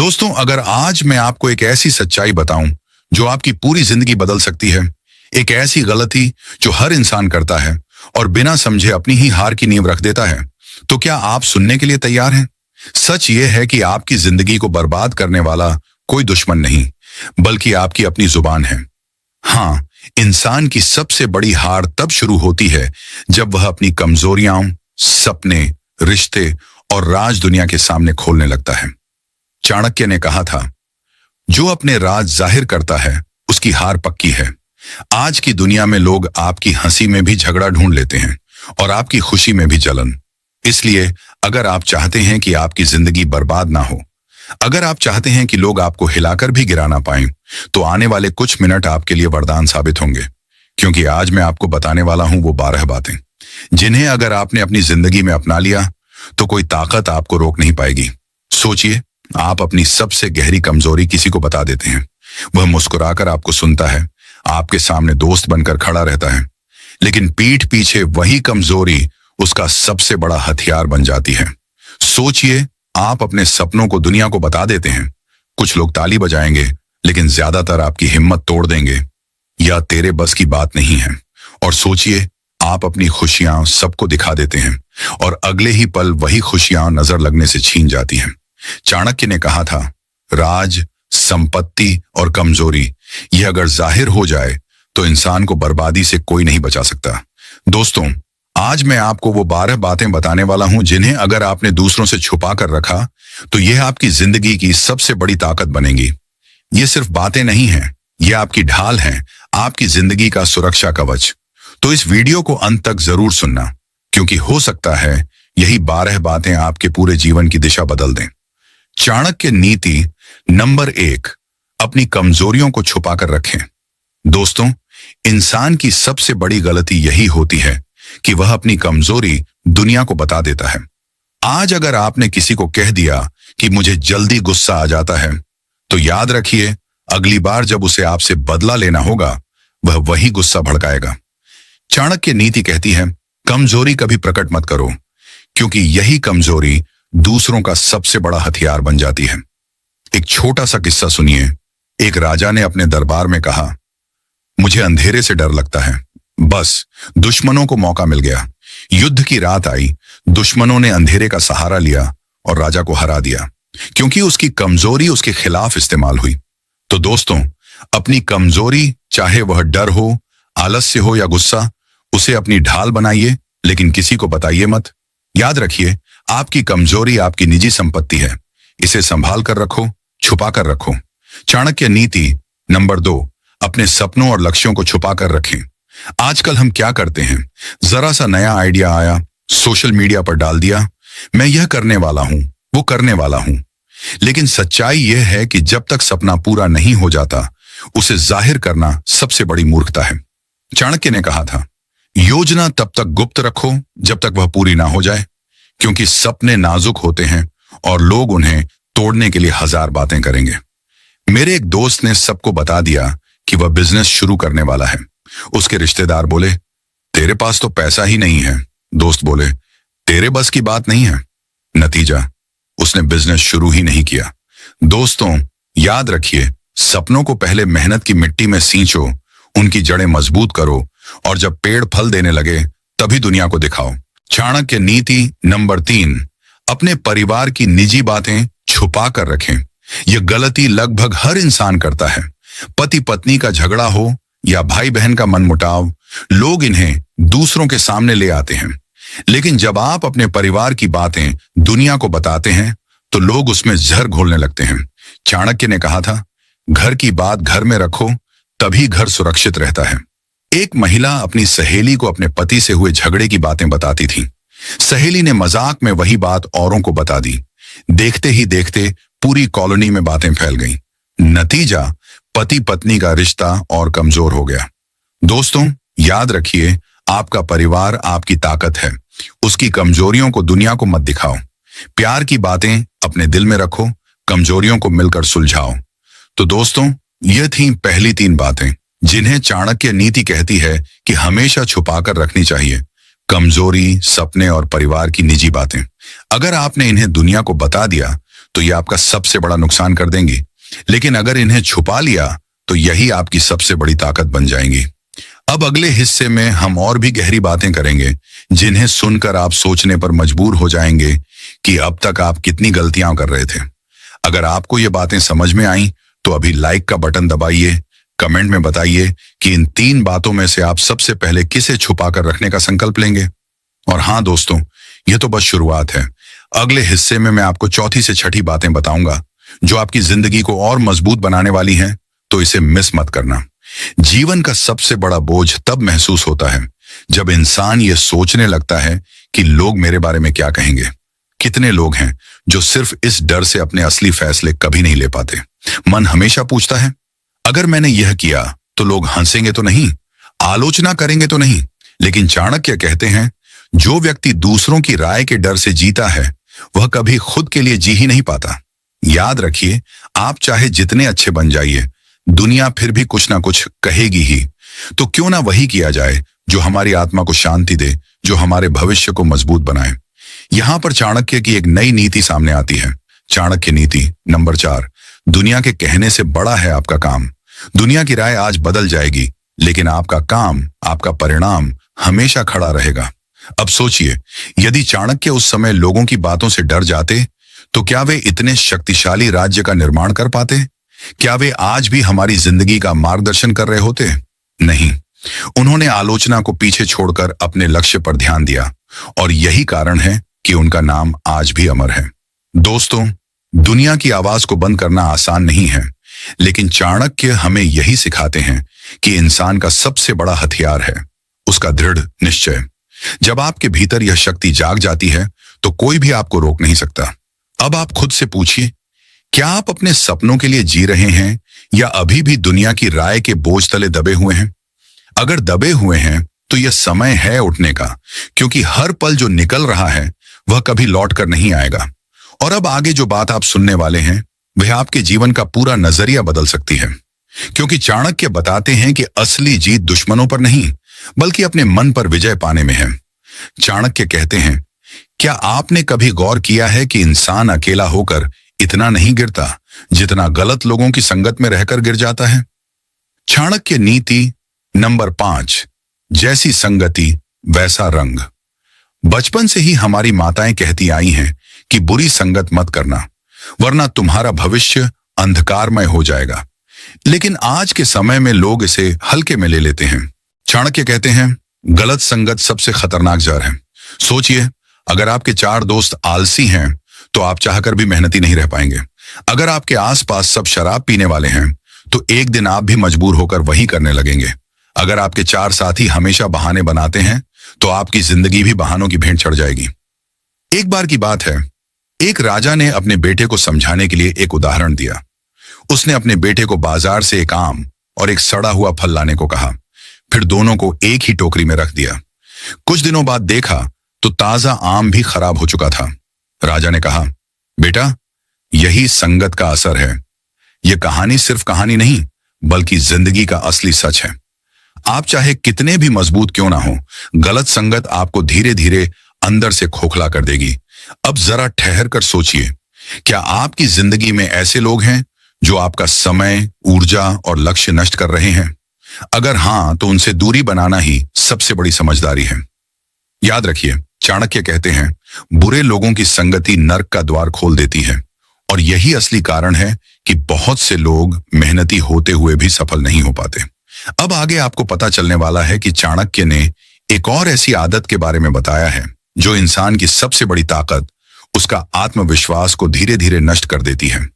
दोस्तों, अगर आज मैं आपको एक ऐसी सच्चाई बताऊं जो आपकी पूरी जिंदगी बदल सकती है, एक ऐसी गलती जो हर इंसान करता है और बिना समझे अपनी ही हार की नींव रख देता है, तो क्या आप सुनने के लिए तैयार हैं? सच ये है कि आपकी जिंदगी को बर्बाद करने वाला कोई दुश्मन नहीं, बल्कि आपकी अपनी जुबान है। हाँ, इंसान की सबसे बड़ी हार तब शुरू होती है जब वह अपनी कमजोरियां, सपने, रिश्ते और राज दुनिया के सामने खोलने लगता है। चाणक्य ने कहा था, जो अपने राज जाहिर करता है उसकी हार पक्की है। आज की दुनिया में लोग आपकी हंसी में भी झगड़ा ढूंढ लेते हैं और आपकी खुशी में भी जलन। इसलिए अगर आप चाहते हैं कि आपकी जिंदगी बर्बाद ना हो, अगर आप चाहते हैं कि लोग आपको हिलाकर भी गिरा ना पाएं, तो आने वाले कुछ मिनट आपके लिए वरदान साबित होंगे। क्योंकि आज मैं आपको बताने वाला हूं वो 12 बातें जिन्हें अगर आपने अपनी जिंदगी में अपना लिया तो कोई ताकत आपको रोक नहीं पाएगी। सोचिए, आप अपनी सबसे गहरी कमजोरी किसी को बता देते हैं। वह मुस्कुराकर आपको सुनता है, आपके सामने दोस्त बनकर खड़ा रहता है, लेकिन पीठ पीछे वही कमजोरी उसका सबसे बड़ा हथियार बन जाती है। सोचिए, आप अपने सपनों को दुनिया को बता देते हैं। कुछ लोग ताली बजाएंगे, लेकिन ज्यादातर आपकी हिम्मत तोड़ देंगे या तेरे बस की बात नहीं है। और सोचिए, आप अपनी खुशियां सबको दिखा देते हैं और अगले ही पल वही खुशियां नजर लगने से छीन जाती हैं। चाणक्य ने कहा था, राज, संपत्ति और कमजोरी यह अगर जाहिर हो जाए तो इंसान को बर्बादी से कोई नहीं बचा सकता। दोस्तों, आज मैं आपको वो 12 बातें बताने वाला हूं जिन्हें अगर आपने दूसरों से छुपा कर रखा तो यह आपकी जिंदगी की सबसे बड़ी ताकत बनेगी। ये सिर्फ बातें नहीं हैं, यह आपकी ढाल है, आपकी जिंदगी का सुरक्षा कवच। तो इस वीडियो को अंत तक जरूर सुनना, क्योंकि हो सकता है यही 12 बातें आपके पूरे जीवन की दिशा बदल दें। चाणक्य नीति नंबर 1, अपनी कमजोरियों को छुपा कर रखें। दोस्तों, इंसान की सबसे बड़ी गलती यही होती है कि वह अपनी कमजोरी दुनिया को बता देता है। आज अगर आपने किसी को कह दिया कि मुझे जल्दी गुस्सा आ जाता है, तो याद रखिए, अगली बार जब उसे आपसे बदला लेना होगा, वह वही गुस्सा भड़काएगा। चाणक्य नीति कहती है, कमजोरी कभी प्रकट मत करो, क्योंकि यही कमजोरी दूसरों का सबसे बड़ा हथियार बन जाती है। एक छोटा सा किस्सा सुनिए। एक राजा ने अपने दरबार में कहा, मुझे अंधेरे से डर लगता है। बस दुश्मनों को मौका मिल गया। युद्ध की रात आई, दुश्मनों ने अंधेरे का सहारा लिया और राजा को हरा दिया, क्योंकि उसकी कमजोरी उसके खिलाफ इस्तेमाल हुई। तो दोस्तों, अपनी कमजोरी, चाहे वह डर हो, आलस्य हो या गुस्सा, उसे अपनी ढाल बनाइए, लेकिन किसी को बताइए मत। याद रखिए, आपकी कमजोरी आपकी निजी संपत्ति है। इसे संभाल कर रखो, छुपा कर रखो। चाणक्य नीति नंबर 2, अपने सपनों और लक्ष्यों को छुपा कर रखें। आजकल हम क्या करते हैं, जरा सा नया आइडिया आया, सोशल मीडिया पर डाल दिया, मैं यह करने वाला हूं, वो करने वाला हूं। लेकिन सच्चाई यह है कि जब तक सपना पूरा नहीं हो जाता, उसे जाहिर करना सबसे बड़ी मूर्खता है। चाणक्य ने कहा था, योजना तब तक गुप्त रखो जब तक वह पूरी ना हो जाए, क्योंकि सपने नाजुक होते हैं और लोग उन्हें तोड़ने के लिए 1000 बातें करेंगे। मेरे एक दोस्त ने सबको बता दिया कि वह बिजनेस शुरू करने वाला है। उसके रिश्तेदार बोले, तेरे पास तो पैसा ही नहीं है। दोस्त बोले, तेरे बस की बात नहीं है। नतीजा, उसने बिजनेस शुरू ही नहीं किया। दोस्तों, याद रखिए, सपनों को पहले मेहनत की मिट्टी में सींचो, उनकी जड़ें मजबूत करो, और जब पेड़ फल देने लगे तभी दुनिया को दिखाओ। चाणक्य नीति नंबर 3, अपने परिवार की निजी बातें छुपा कर रखें। यह गलती लगभग हर इंसान करता है। पति पत्नी का झगड़ा हो या भाई बहन का मनमुटाव, लोग इन्हें दूसरों के सामने ले आते हैं। लेकिन जब आप अपने परिवार की बातें दुनिया को बताते हैं, तो लोग उसमें जहर घोलने लगते हैं। चाणक्य ने कहा था, घर की बात घर में रखो, तभी घर सुरक्षित रहता है। एक महिला अपनी सहेली को अपने पति से हुए झगड़े की बातें बताती थी। सहेली ने मजाक में वही बात औरों को बता दी। देखते ही देखते पूरी कॉलोनी में बातें फैल गईं। नतीजा, पति पत्नी का रिश्ता और कमजोर हो गया। दोस्तों, याद रखिए, आपका परिवार आपकी ताकत है। उसकी कमजोरियों को दुनिया को मत दिखाओ। प्यार की बातें अपने दिल में रखो, कमजोरियों को मिलकर सुलझाओ। तो दोस्तों, ये थी पहली 3 बातें जिन्हें चाणक्य नीति कहती है कि हमेशा छुपा कर रखनी चाहिए। कमजोरी, सपने और परिवार की निजी बातें। अगर आपने इन्हें दुनिया को बता दिया तो ये आपका सबसे बड़ा नुकसान कर देंगी, लेकिन अगर इन्हें छुपा लिया तो यही आपकी सबसे बड़ी ताकत बन जाएंगी। अब अगले हिस्से में हम और भी गहरी बातें करेंगे, जिन्हें सुनकर आप सोचने पर मजबूर हो जाएंगे कि अब तक आप कितनी गलतियां कर रहे थे। अगर आपको ये बातें समझ में आई तो अभी लाइक का बटन दबाइए, कमेंट में बताइए कि इन 3 बातों में से आप सबसे पहले किसे छुपाकर रखने का संकल्प लेंगे। और हाँ दोस्तों, यह तो बस शुरुआत है। अगले हिस्से में मैं आपको चौथी से छठी बातें बताऊंगा जो आपकी जिंदगी को और मजबूत बनाने वाली हैं, तो इसे मिस मत करना। जीवन का सबसे बड़ा बोझ तब महसूस होता है जब इंसान ये सोचने लगता है कि लोग मेरे बारे में क्या कहेंगे। कितने लोग हैं जो सिर्फ इस डर से अपने असली फैसले कभी नहीं ले पाते। मन हमेशा पूछता है, अगर मैंने यह किया तो लोग हंसेंगे तो नहीं, आलोचना करेंगे तो नहीं। लेकिन चाणक्य कहते हैं, जो व्यक्ति दूसरों की राय के डर से जीता है वह कभी खुद के लिए जी ही नहीं पाता। याद रखिए, आप चाहे जितने अच्छे बन जाइए, दुनिया फिर भी कुछ ना कुछ कहेगी ही। तो क्यों ना वही किया जाए जो हमारी आत्मा को शांति दे, जो हमारे भविष्य को मजबूत बनाए। यहां पर चाणक्य की एक नई नीति सामने आती है। चाणक्य नीति नंबर 4, दुनिया के कहने से बड़ा है आपका काम। दुनिया की राय आज बदल जाएगी, लेकिन आपका काम, आपका परिणाम हमेशा खड़ा रहेगा। अब सोचिए, यदि चाणक्य उस समय लोगों की बातों से डर जाते तो क्या वे इतने शक्तिशाली राज्य का निर्माण कर पाते? क्या वे आज भी हमारी जिंदगी का मार्गदर्शन कर रहे होते? नहीं, उन्होंने आलोचना को पीछे छोड़कर अपने लक्ष्य पर ध्यान दिया, और यही कारण है कि उनका नाम आज भी अमर है। दोस्तों, दुनिया की आवाज को बंद करना आसान नहीं है, लेकिन चाणक्य हमें यही सिखाते हैं कि इंसान का सबसे बड़ा हथियार है उसका दृढ़ निश्चय। जब आपके भीतर यह शक्ति जाग जाती है तो कोई भी आपको रोक नहीं सकता। अब आप खुद से पूछिए, क्या आप अपने सपनों के लिए जी रहे हैं या अभी भी दुनिया की राय के बोझ तले दबे हुए हैं? अगर दबे हुए हैं तो यह समय है उठने का, क्योंकि हर पल जो निकल रहा है वह कभी लौट कर नहीं आएगा। और अब आगे जो बात आप सुनने वाले हैं वह आपके जीवन का पूरा नजरिया बदल सकती है, क्योंकि चाणक्य बताते हैं कि असली जीत दुश्मनों पर नहीं बल्कि अपने मन पर विजय पाने में है। चाणक्य कहते हैं, क्या आपने कभी गौर किया है कि इंसान अकेला होकर इतना नहीं गिरता जितना गलत लोगों की संगत में रहकर गिर जाता है? चाणक्य नीति नंबर 5, जैसी संगति वैसा रंग। बचपन से ही हमारी माताएं कहती आई हैं कि बुरी संगत मत करना, वरना तुम्हारा भविष्य अंधकारमय हो जाएगा। लेकिन आज के समय में लोग इसे हल्के में ले लेते हैं। चाणक्य कहते हैं, गलत संगत सबसे खतरनाक जहर है। सोचिए, अगर आपके 4 दोस्त आलसी हैं तो आप चाहकर भी मेहनती नहीं रह पाएंगे। अगर आपके आसपास सब शराब पीने वाले हैं तो एक दिन आप भी मजबूर होकर वही करने लगेंगे। अगर आपके 4 साथी हमेशा बहाने बनाते हैं तो आपकी जिंदगी भी बहानों की भेंट चढ़ जाएगी। एक बार की बात है, एक राजा ने अपने बेटे को समझाने के लिए एक उदाहरण दिया। उसने अपने बेटे को बाजार से एक आम और एक सड़ा हुआ फल लाने को कहा, फिर दोनों को एक ही टोकरी में रख दिया। कुछ दिनों बाद देखा तो ताजा आम भी खराब हो चुका था। राजा ने कहा, बेटा, यही संगत का असर है। यह कहानी सिर्फ कहानी नहीं बल्कि जिंदगी का असली सच है। आप चाहे कितने भी मजबूत क्यों ना हो, गलत संगत आपको धीरे धीरे अंदर से खोखला कर देगी। अब जरा ठहर कर सोचिए, क्या आपकी जिंदगी में ऐसे लोग हैं जो आपका समय, ऊर्जा और लक्ष्य नष्ट कर रहे हैं? अगर हां, तो उनसे दूरी बनाना ही सबसे बड़ी समझदारी है। याद रखिए, चाणक्य कहते हैं, बुरे लोगों की संगति नर्क का द्वार खोल देती है, और यही असली कारण है कि बहुत से लोग मेहनती होते हुए भी सफल नहीं हो पाते। अब आगे आपको पता चलने वाला है कि चाणक्य ने एक और ऐसी आदत के बारे में बताया है जो इंसान की सबसे बड़ी ताकत, उसका आत्मविश्वास को धीरे धीरे नष्ट कर देती है।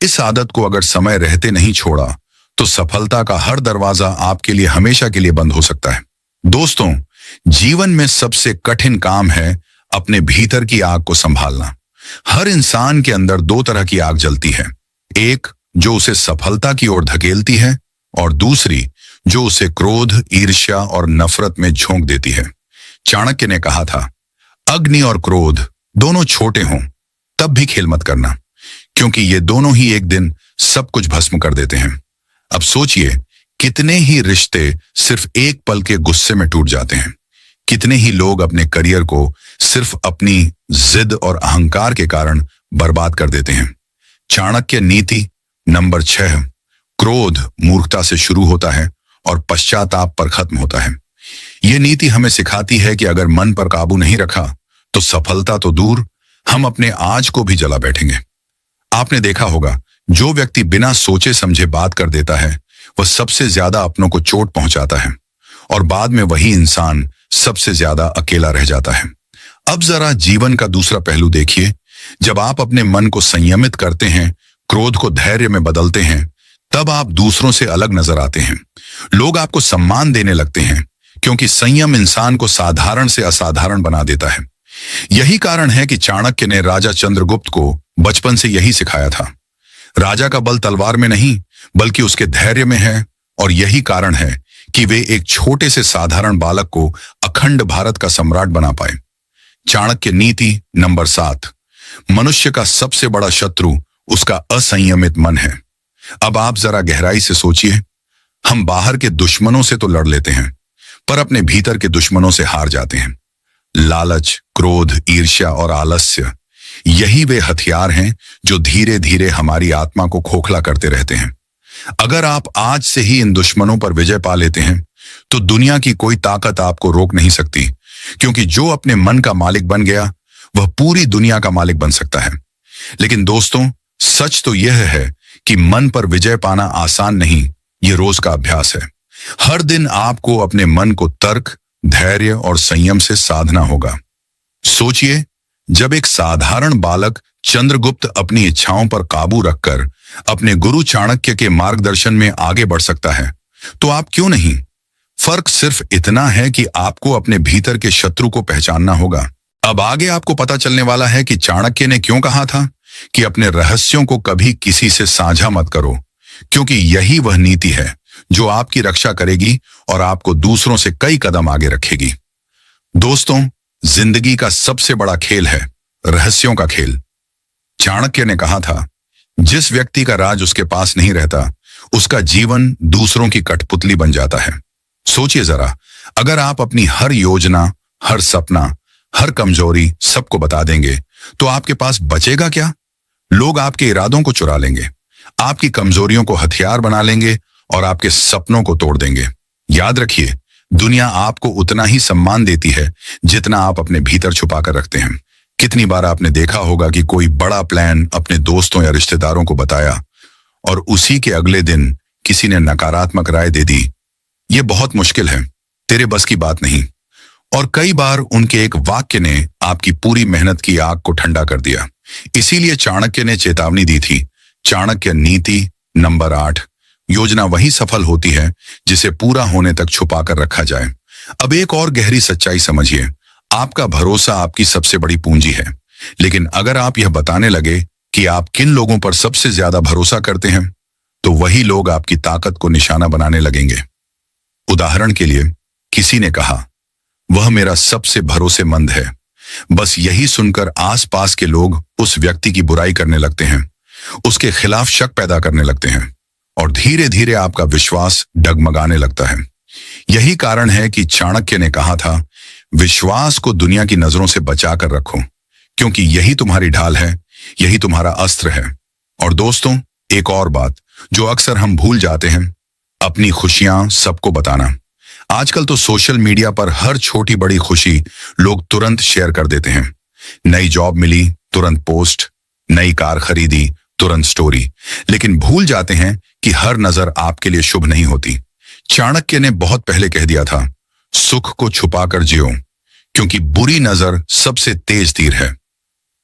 इस आदत को अगर समय रहते नहीं छोड़ा तो सफलता का हर दरवाजा आपके लिए हमेशा के लिए बंद हो सकता है। दोस्तों, जीवन में सबसे कठिन काम है अपने भीतर की आग को संभालना। हर इंसान के अंदर 2 तरह की आग जलती है, एक जो उसे सफलता की ओर धकेलती है और दूसरी जो उसे क्रोध, ईर्ष्या और नफरत में झोंक देती है। चाणक्य ने कहा था, अग्नि और क्रोध दोनों छोटे हों तब भी खेल मत करना, क्योंकि ये दोनों ही एक दिन सब कुछ भस्म कर देते हैं। अब सोचिए, कितने ही रिश्ते सिर्फ एक पल के गुस्से में टूट जाते हैं। कितने ही लोग अपने करियर को सिर्फ अपनी जिद और अहंकार के कारण बर्बाद कर देते हैं। चाणक्य नीति नंबर 6, क्रोध मूर्खता से शुरू होता है और पश्चाताप पर खत्म होता है। यह नीति हमें सिखाती है कि अगर मन पर काबू नहीं रखा तो सफलता तो दूर, हम अपने आज को भी जला बैठेंगे। आपने देखा होगा, जो व्यक्ति बिना सोचे समझे बात कर देता है वह सबसे ज्यादा अपनों को चोट पहुंचाता है और बाद में वही इंसान सबसे ज्यादा अकेला रह जाता है। अब जरा जीवन का दूसरा पहलू देखिए। जब आप अपने मन को संयमित करते हैं, क्रोध को धैर्य में बदलते हैं, तब आप दूसरों से अलग नजर आते हैं। लोग आपको सम्मान देने लगते हैं, क्योंकि संयम इंसान को साधारण से असाधारण बना देता है। यही कारण है कि चाणक्य ने राजा चंद्रगुप्त को बचपन से यही सिखाया था। राजा का बल तलवार में नहीं बल्कि उसके धैर्य में है, और यही कारण है कि वे एक छोटे से साधारण बालक को अखंड भारत का सम्राट बना पाए। चाणक्य नीति नंबर 7, मनुष्य का सबसे बड़ा शत्रु उसका असंयमित मन है। अब आप जरा गहराई से सोचिए, हम बाहर के दुश्मनों से तो लड़ लेते हैं, पर अपने भीतर के दुश्मनों से हार जाते हैं। लालच, क्रोध, ईर्ष्या और आलस्य, यही वे हथियार हैं जो धीरे धीरे हमारी आत्मा को खोखला करते रहते हैं। अगर आप आज से ही इन दुश्मनों पर विजय पा लेते हैं तो दुनिया की कोई ताकत आपको रोक नहीं सकती, क्योंकि जो अपने मन का मालिक बन गया वह पूरी दुनिया का मालिक बन सकता है। लेकिन दोस्तों, सच तो यह है कि मन पर विजय पाना आसान नहीं, यह रोज का अभ्यास है। हर दिन आपको अपने मन को तर्क, धैर्य और संयम से साधना होगा। सोचिए, जब एक साधारण बालक चंद्रगुप्त अपनी इच्छाओं पर काबू रखकर अपने गुरु चाणक्य के मार्गदर्शन में आगे बढ़ सकता है, तो आप क्यों नहीं? फर्क सिर्फ इतना है कि आपको अपने भीतर के शत्रु को पहचानना होगा। अब आगे आपको पता चलने वाला है कि चाणक्य ने क्यों कहा था कि अपने रहस्यों को कभी किसी से साझा मत करो, क्योंकि यही वह नीति है जो आपकी रक्षा करेगी और आपको दूसरों से कई कदम आगे रखेगी। दोस्तों, जिंदगी का सबसे बड़ा खेल है रहस्यों का खेल। चाणक्य ने कहा था, जिस व्यक्ति का राज उसके पास नहीं रहता, उसका जीवन दूसरों की कठपुतली बन जाता है। सोचिए जरा, अगर आप अपनी हर योजना, हर सपना, हर कमजोरी सबको बता देंगे, तो आपके पास बचेगा क्या? लोग आपके इरादों को चुरा लेंगे, आपकी कमजोरियों को हथियार बना लेंगे और आपके सपनों को तोड़ देंगे। याद रखिए, दुनिया आपको उतना ही सम्मान देती है जितना आप अपने भीतर छुपा कर रखते हैं। कितनी बार आपने देखा होगा कि कोई बड़ा प्लान अपने दोस्तों या रिश्तेदारों को बताया और उसी के अगले दिन किसी ने नकारात्मक राय दे दी, ये बहुत मुश्किल है, तेरे बस की बात नहीं। और कई बार उनके एक वाक्य ने आपकी पूरी मेहनत की आग को ठंडा कर दिया। इसीलिए चाणक्य ने चेतावनी दी थी। चाणक्य नीति नंबर 8, योजना वही सफल होती है जिसे पूरा होने तक छुपा कर रखा जाए। अब एक और गहरी सच्चाई समझिए, आपका भरोसा आपकी सबसे बड़ी पूंजी है। लेकिन अगर आप यह बताने लगे कि आप किन लोगों पर सबसे ज्यादा भरोसा करते हैं, तो वही लोग आपकी ताकत को निशाना बनाने लगेंगे। उदाहरण के लिए, किसी ने कहा, वह मेरा सबसे भरोसेमंद है। बस यही सुनकर आसपास के लोग उस व्यक्ति की बुराई करने लगते हैं, उसके खिलाफ शक पैदा करने लगते हैं और धीरे धीरे आपका विश्वास डगमगाने लगता है। यही कारण है कि चाणक्य ने कहा था, विश्वास को दुनिया की नजरों से बचा कर रखो, क्योंकि यही तुम्हारी ढाल है, यही तुम्हारा अस्त्र है। और दोस्तों, एक और बात जो अक्सर हम भूल जाते हैं, अपनी खुशियां सबको बताना। आजकल तो सोशल मीडिया पर हर छोटी बड़ी खुशी लोग तुरंत शेयर कर देते हैं। नई जॉब मिली, तुरंत पोस्ट, नई कार खरीदी, तुरंत स्टोरी। लेकिन भूल जाते हैं कि हर नजर आपके लिए शुभ नहीं होती। चाणक्य ने बहुत पहले कह दिया था, सुख को छुपाकर जियो, क्योंकि बुरी नजर सबसे तेज तीर है।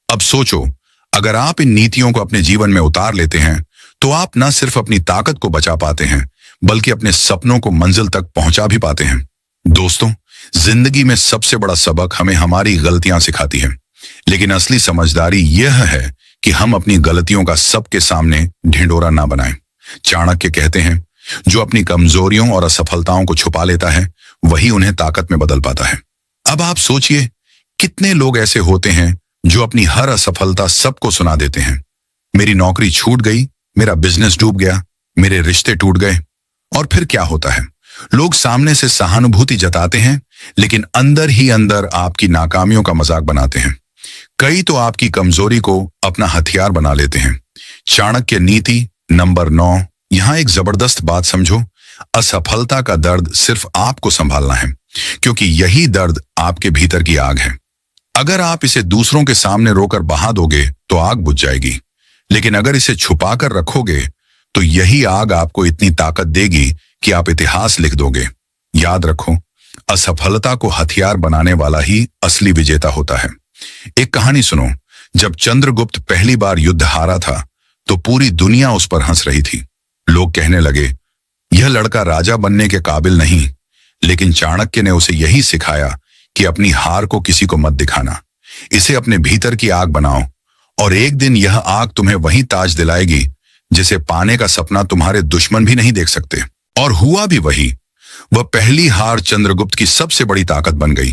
अब सोचो, अगर आप इन नीतियों को अपने जीवन में उतार लेते हैं, तो आप न सिर्फ अपनी ताकत को बचा पाते हैं, बल्कि अपने सपनों को मंजिल तक पहुंचा भी पाते हैं। दोस्तों, जिंदगी में सबसे बड़ा सबक हमें हमारी गलतियां सिखाती है, लेकिन असली समझदारी यह है कि हम अपनी गलतियों का सबके सामने ढिंढोरा ना बनाएं। चाणक्य कहते हैं, जो अपनी कमजोरियों और असफलताओं को छुपा लेता है, वही उन्हें ताकत में बदल पाता है। अब आप सोचिए, कितने लोग ऐसे होते हैं जो अपनी हर असफलता सबको सुना देते हैं। मेरी नौकरी छूट गई, मेरा बिजनेस डूब गया, मेरे रिश्ते टूट गए। और फिर क्या होता है? लोग सामने से सहानुभूति जताते हैं, लेकिन अंदर ही अंदर आपकी नाकामियों का मजाक बनाते हैं। कई तो आपकी कमजोरी को अपना हथियार बना लेते हैं। चाणक्य नीति नंबर 9। यहां एक जबरदस्त बात समझो। असफलता का दर्द सिर्फ आपको संभालना है, क्योंकि यही दर्द आपके भीतर की आग है। अगर आप इसे दूसरों के सामने रोकर बहा दोगे तो आग बुझ जाएगी, लेकिन अगर इसे छुपाकर रखोगे तो यही आग आपको इतनी ताकत देगी कि आप इतिहास लिख दोगे। याद रखो, असफलता को हथियार बनाने वाला ही असली विजेता होता है। एक कहानी सुनो। जब चंद्रगुप्त पहली बार युद्ध हारा था तो पूरी दुनिया उस पर हंस रही थी। लोग कहने लगे, यह लड़का राजा बनने के काबिल नहीं। लेकिन चाणक्य ने उसे यही सिखाया कि अपनी हार को किसी को मत दिखाना, इसे अपने भीतर की आग बनाओ, और एक दिन यह आग तुम्हें वही ताज दिलाएगी जिसे पाने का सपना तुम्हारे दुश्मन भी नहीं देख सकते। और हुआ भी वही। वह पहली हार चंद्रगुप्त की सबसे बड़ी ताकत बन गई,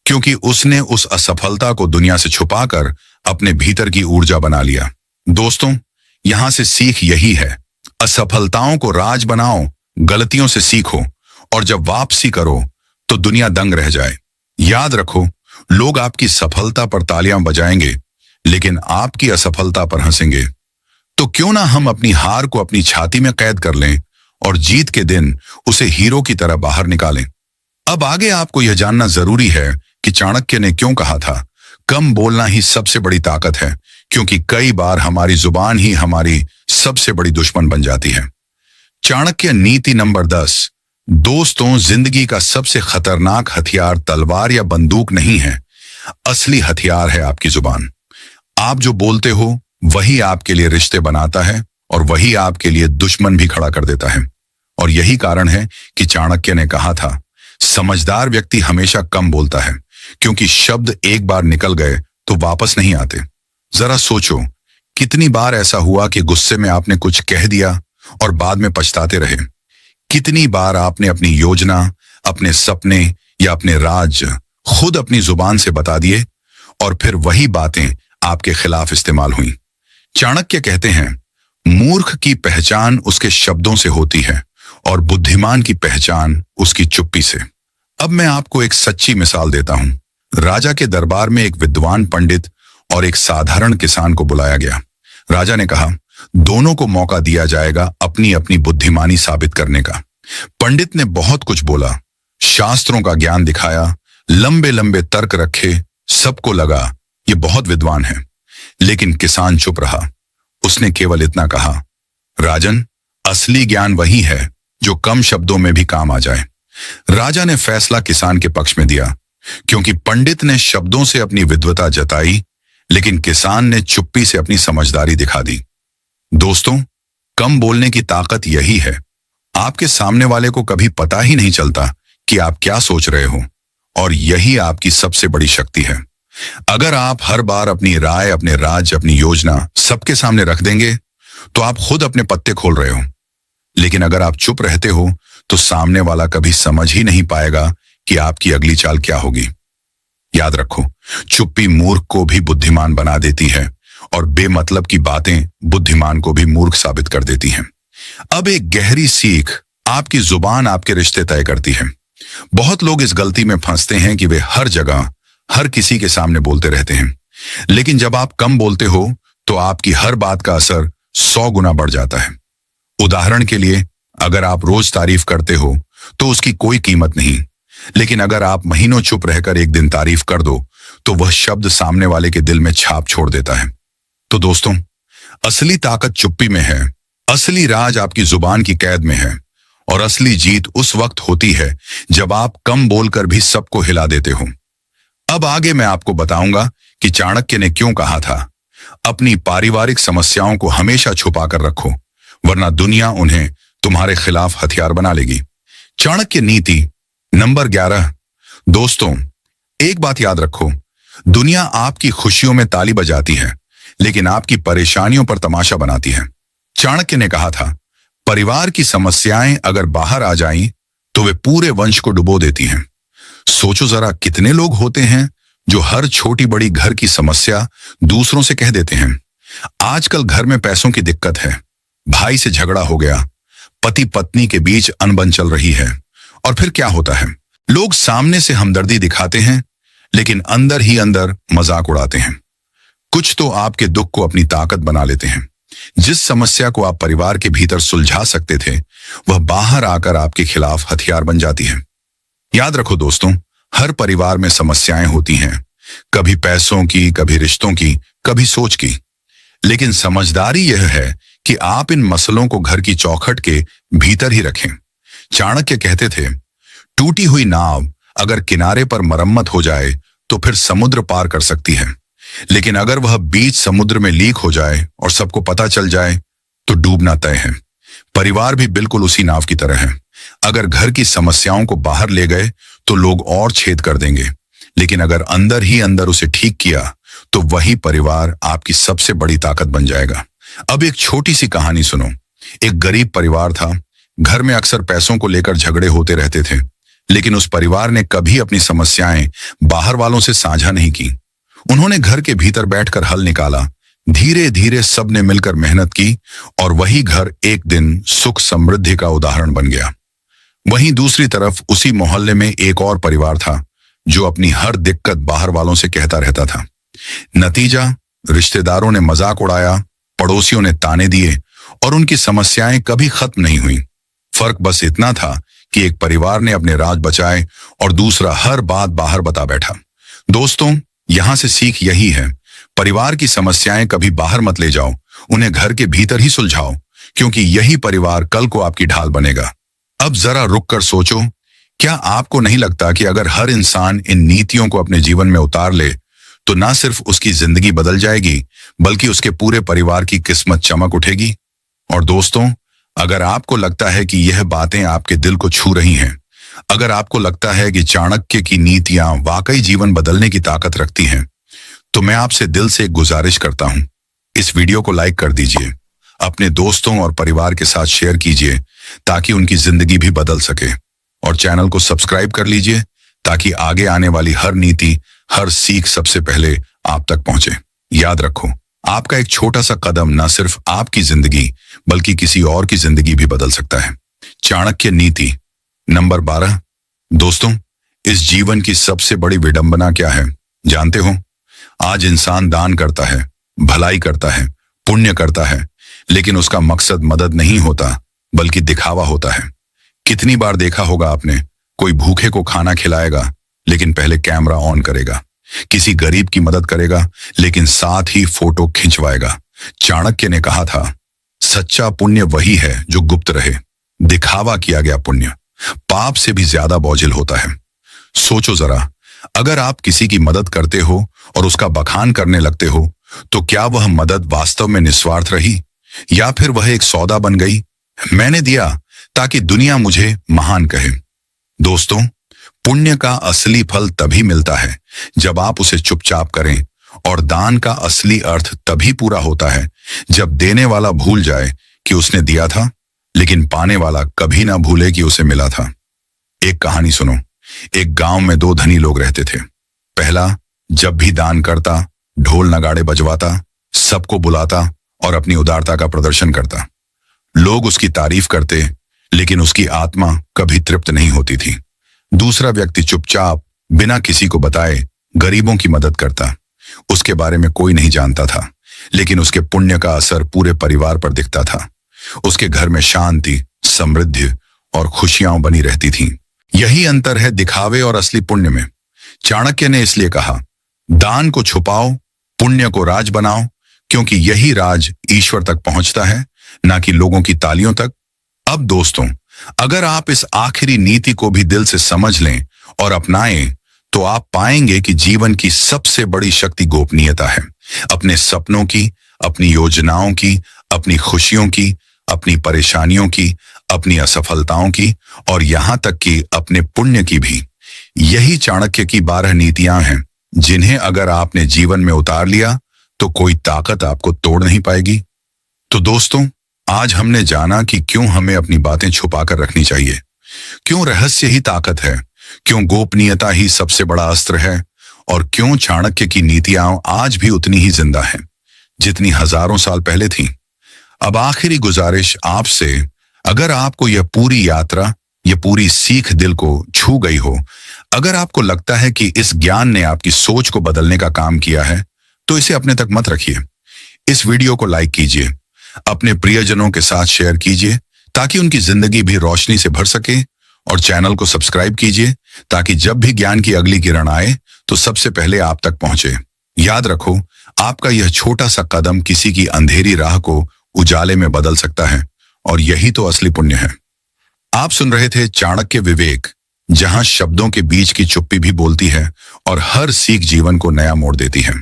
क्योंकि उसने उस असफलता को दुनिया से छुपाकर अपने भीतर की ऊर्जा बना लिया। दोस्तों, यहां से सीख यही है, असफलताओं को राज बनाओ, गलतियों से सीखो, और जब वापसी करो तो दुनिया दंग रह जाए। याद रखो, लोग आपकी सफलता पर तालियां बजाएंगे, लेकिन आपकी असफलता पर हंसेंगे। तो क्यों ना हम अपनी हार को अपनी छाती में कैद कर लें और जीत के दिन उसे हीरो की तरह बाहर निकालें। अब आगे आपको यह जानना जरूरी है कि चाणक्य ने क्यों कहा था, कम बोलना ही सबसे बड़ी ताकत है, क्योंकि कई बार हमारी जुबान ही हमारी सबसे बड़ी दुश्मन बन जाती है। चाणक्य नीति नंबर 10। दोस्तों, जिंदगी का सबसे खतरनाक हथियार तलवार या बंदूक नहीं है। असली हथियार है आपकी जुबान। आप जो बोलते हो वही आपके लिए रिश्ते बनाता है, और वही आपके लिए दुश्मन भी खड़ा कर देता है। और यही कारण है कि चाणक्य ने कहा था, समझदार व्यक्ति हमेशा कम बोलता है, क्योंकि शब्द एक बार निकल गए तो वापस नहीं आते। जरा सोचो, कितनी बार ऐसा हुआ कि गुस्से में आपने कुछ कह दिया और बाद में पछताते रहे। कितनी बार आपने अपनी योजना, अपने सपने या अपने राज खुद अपनी जुबान से बता दिए और फिर वही बातें आपके खिलाफ इस्तेमाल हुई। चाणक्य कहते हैं, मूर्ख की पहचान उसके शब्दों से होती है और बुद्धिमान की पहचान उसकी चुप्पी से। अब मैं आपको एक सच्ची मिसाल देता हूं। राजा के दरबार में एक विद्वान पंडित और एक साधारण किसान को बुलाया गया। राजा ने कहा, दोनों को मौका दिया जाएगा अपनी अपनी बुद्धिमानी साबित करने का। पंडित ने बहुत कुछ बोला, शास्त्रों का ज्ञान दिखाया, लंबे लंबे तर्क रखे, सबको लगा ये बहुत विद्वान है। लेकिन किसान चुप रहा। उसने केवल इतना कहा, राजन, असली ज्ञान वही है जो कम शब्दों में भी काम आ जाए। राजा ने फैसला किसान के पक्ष में दिया, क्योंकि पंडित ने शब्दों से अपनी विद्वता जताई, लेकिन किसान ने चुप्पी से अपनी समझदारी दिखा दी। दोस्तों, कम बोलने की ताकत यही है। आपके सामने वाले को कभी पता ही नहीं चलता कि आप क्या सोच रहे हो, और यही आपकी सबसे बड़ी शक्ति है। अगर आप हर बार अपनी राय, अपने राज, अपनी योजना सबके सामने रख देंगे तो आप खुद अपने पत्ते खोल रहे हो। लेकिन अगर आप चुप रहते हो तो सामने वाला कभी समझ ही नहीं पाएगा कि आपकी अगली चाल क्या होगी। याद रखो, चुप्पी मूर्ख को भी बुद्धिमान बना देती है, और बेमतलब की बातें बुद्धिमान को भी मूर्ख साबित कर देती हैं। अब एक गहरी सीख, आपकी जुबान आपके रिश्ते तय करती है। बहुत लोग इस गलती में फंसते हैं कि वे हर जगह हर किसी के सामने बोलते रहते हैं, लेकिन जब आप कम बोलते हो तो आपकी हर बात का असर 100 गुना बढ़ जाता है। उदाहरण के लिए, अगर आप रोज तारीफ करते हो तो उसकी कोई कीमत नहीं, लेकिन अगर आप महीनों चुप रहकर एक दिन तारीफ कर दो तो वह शब्द सामने वाले के दिल में छाप छोड़ देता है। तो दोस्तों, असली ताकत चुप्पी में है, असली राज आपकी जुबान की कैद में है, और असली जीत उस वक्त होती है जब आप कम बोलकर भी सबको हिला देते हो। अब आगे मैं आपको बताऊंगा कि चाणक्य ने क्यों कहा था, अपनी पारिवारिक समस्याओं को हमेशा छुपा कर रखो, वरना दुनिया उन्हें तुम्हारे खिलाफ हथियार बना लेगी। चाणक्य नीति नंबर 11। दोस्तों, एक बात याद रखो, दुनिया आपकी खुशियों में ताली बजाती है, लेकिन आपकी परेशानियों पर तमाशा बनाती है। चाणक्य ने कहा था, परिवार की समस्याएं अगर बाहर आ जाएं तो वे पूरे वंश को डुबो देती हैं। सोचो जरा, कितने लोग होते हैं जो हर छोटी बड़ी घर की समस्या दूसरों से कह देते हैं। आजकल घर में पैसों की दिक्कत है, भाई से झगड़ा हो गया, पति पत्नी के बीच अनबन चल रही है, और फिर क्या होता है, लोग सामने से हमदर्दी दिखाते हैं लेकिन अंदर ही अंदर मजाक उड़ाते हैं। कुछ तो आपके दुख को अपनी ताकत बना लेते हैं। जिस समस्या को आप परिवार के भीतर सुलझा सकते थे, वह बाहर आकर आपके खिलाफ हथियार बन जाती है। याद रखो दोस्तों, हर परिवार में समस्याएं होती हैं, कभी पैसों की, कभी रिश्तों की, कभी सोच की। लेकिन समझदारी यह है कि आप इन मसलों को घर की चौखट के भीतर ही रखें। चाणक्य कहते थे, टूटी हुई नाव अगर किनारे पर मरम्मत हो जाए तो फिर समुद्र पार कर सकती है, लेकिन अगर वह बीच समुद्र में लीक हो जाए और सबको पता चल जाए तो डूबना तय है। परिवार भी बिल्कुल उसी नाव की तरह है। अगर घर की समस्याओं को बाहर ले गए तो लोग और छेद कर देंगे, लेकिन अगर अंदर ही अंदर उसे ठीक किया तो वही परिवार आपकी सबसे बड़ी ताकत बन जाएगा। अब एक छोटी सी कहानी सुनो। एक गरीब परिवार था। घर में अक्सर पैसों को लेकर झगड़े होते रहते थे, लेकिन उस परिवार ने कभी अपनी समस्याएं बाहर वालों से साझा नहीं की। उन्होंने घर के भीतर बैठकर हल निकाला। धीरे धीरे सबने मिलकर मेहनत की और वही घर एक दिन सुख समृद्धि का उदाहरण बन गया। वहीं दूसरी तरफ उसी मोहल्ले में एक और परिवार था जो अपनी हर दिक्कत बाहर वालों से कहता रहता था। नतीजा, रिश्तेदारों ने मजाक उड़ाया, पड़ोसियों ने ताने दिए और उनकी समस्याएं कभी खत्म नहीं हुई। फर्क बस इतना था कि एक परिवार ने अपने राज बचाए और दूसरा हर बात बाहर बता बैठा। दोस्तों, यहां से सीख यही है, परिवार की समस्याएं कभी बाहर मत ले जाओ, उन्हें घर के भीतर ही सुलझाओ, क्योंकि यही परिवार कल को आपकी ढाल बनेगा। अब जरा रुक कर सोचो, क्या आपको नहीं लगता कि अगर हर इंसान इन नीतियों को अपने जीवन में उतार ले तो ना सिर्फ उसकी जिंदगी बदल जाएगी, बल्कि उसके पूरे परिवार की किस्मत चमक उठेगी। और दोस्तों, अगर आपको लगता है कि यह बातें आपके दिल को छू रही हैं, अगर आपको लगता है कि चाणक्य की नीतियां वाकई जीवन बदलने की ताकत रखती हैं, तो मैं आपसे दिल से एक गुजारिश करता हूं, इस वीडियो को लाइक कर दीजिए, अपने दोस्तों और परिवार के साथ शेयर कीजिए ताकि उनकी जिंदगी भी बदल सके, और चैनल को सब्सक्राइब कर लीजिए ताकि आगे आने वाली हर नीति, हर सीख सबसे पहले आप तक पहुंचे। याद रखो, आपका एक छोटा सा कदम न सिर्फ आपकी जिंदगी बल्कि किसी और की जिंदगी भी बदल सकता है। चाणक्य नीति नंबर 12। दोस्तों, इस जीवन की सबसे बड़ी विडंबना क्या है जानते हो? आज इंसान दान करता है, भलाई करता है, पुण्य करता है, लेकिन उसका मकसद मदद नहीं होता बल्कि दिखावा होता है। कितनी बार देखा होगा आपने, कोई भूखे को खाना खिलाएगा लेकिन पहले कैमरा ऑन करेगा, किसी गरीब की मदद करेगा लेकिन साथ ही फोटो खिंचवाएगा। चाणक्य ने कहा था, सच्चा पुण्य वही है जो गुप्त रहे। दिखावा किया गया पुण्य पाप से भी ज्यादा बोझिल होता है। सोचो जरा, अगर आप किसी की मदद करते हो और उसका बखान करने लगते हो, तो क्या वह मदद वास्तव में निस्वार्थ रही या फिर वह एक सौदा बन गई? मैंने दिया ताकि दुनिया मुझे महान कहे। दोस्तों, पुण्य का असली फल तभी मिलता है जब आप उसे चुपचाप करें, और दान का असली अर्थ तभी पूरा होता है जब देने वाला भूल जाए कि उसने दिया था, लेकिन पाने वाला कभी ना भूले कि उसे मिला था। एक कहानी सुनो। एक गांव में 2 धनी लोग रहते थे। पहला, जब भी दान करता, ढोल नगाड़े बजवाता, सबको बुलाता और अपनी उदारता का प्रदर्शन करता। लोग उसकी तारीफ करते, लेकिन उसकी आत्मा कभी तृप्त नहीं होती थी। दूसरा व्यक्ति चुपचाप, बिना किसी को बताए, गरीबों की मदद करता। उसके बारे में कोई नहीं जानता था, लेकिन उसके पुण्य का असर पूरे परिवार पर दिखता था। उसके घर में शांति, समृद्धि और खुशियां बनी रहती थीं। यही अंतर है दिखावे और असली पुण्य में। चाणक्य ने इसलिए कहा, दान को छुपाओ, पुण्य को राज बनाओ, क्योंकि यही राज ईश्वर तक पहुंचता है, ना कि लोगों की तालियों तक। अब दोस्तों, अगर आप इस आखिरी नीति को भी दिल से समझ लें और अपनाएं, तो आप पाएंगे कि जीवन की सबसे बड़ी शक्ति गोपनीयता है। अपने सपनों की, अपनी योजनाओं की, अपनी खुशियों की, अपनी परेशानियों की, अपनी असफलताओं की और यहां तक कि अपने पुण्य की भी। यही चाणक्य की 12 नीतियां हैं, जिन्हें अगर आपने जीवन में उतार लिया तो कोई ताकत आपको तोड़ नहीं पाएगी। तो दोस्तों, आज हमने जाना कि क्यों हमें अपनी बातें छुपाकर रखनी चाहिए, क्यों रहस्य ही ताकत है, क्यों गोपनीयता ही सबसे बड़ा अस्त्र है, और क्यों चाणक्य की नीतियां आज भी उतनी ही जिंदा हैं जितनी हजारों साल पहले थीं। अब आखिरी गुजारिश आपसे, अगर आपको यह पूरी यात्रा, यह पूरी सीख दिल को छू गई हो, अगर आपको लगता है कि इस ज्ञान ने आपकी सोच को बदलने का काम किया है, तो इसे अपने तक मत रखिए। इस वीडियो को लाइक कीजिए, अपने प्रियजनों के साथ शेयर कीजिए ताकि उनकी जिंदगी भी रोशनी से भर सके, और चैनल को सब्सक्राइब कीजिए ताकि जब भी ज्ञान की अगली किरण आए तो सबसे पहले आप तक पहुंचे। याद रखो, आपका यह छोटा सा कदम किसी की अंधेरी राह को उजाले में बदल सकता है, और यही तो असली पुण्य है। आप सुन रहे थे चाणक्य विवेक, जहां शब्दों के बीच की चुप्पी भी बोलती है और हर सीख जीवन को नया मोड़ देती है।